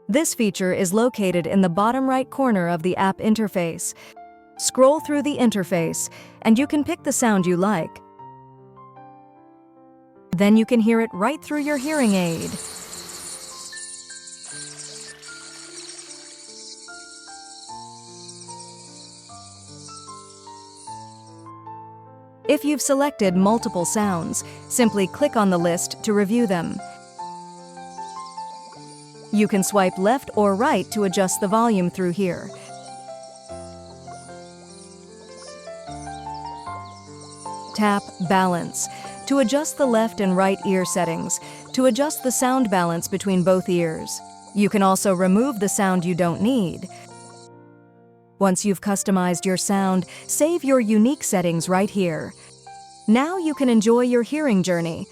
This feature is located in the bottom right corner of the app interface. Scroll through the interface, and you can pick the sound you like. Then you can hear it right through your hearing aid. If you've selected multiple sounds, simply click on the list to review them. You can swipe left or right to adjust the volume through here. Tap Balance to adjust the left and right ear settings, to adjust the sound balance between both ears. You can also remove the sound you don't need. Once you've customized your sound, save your unique settings right here. Now you can enjoy your hearing journey.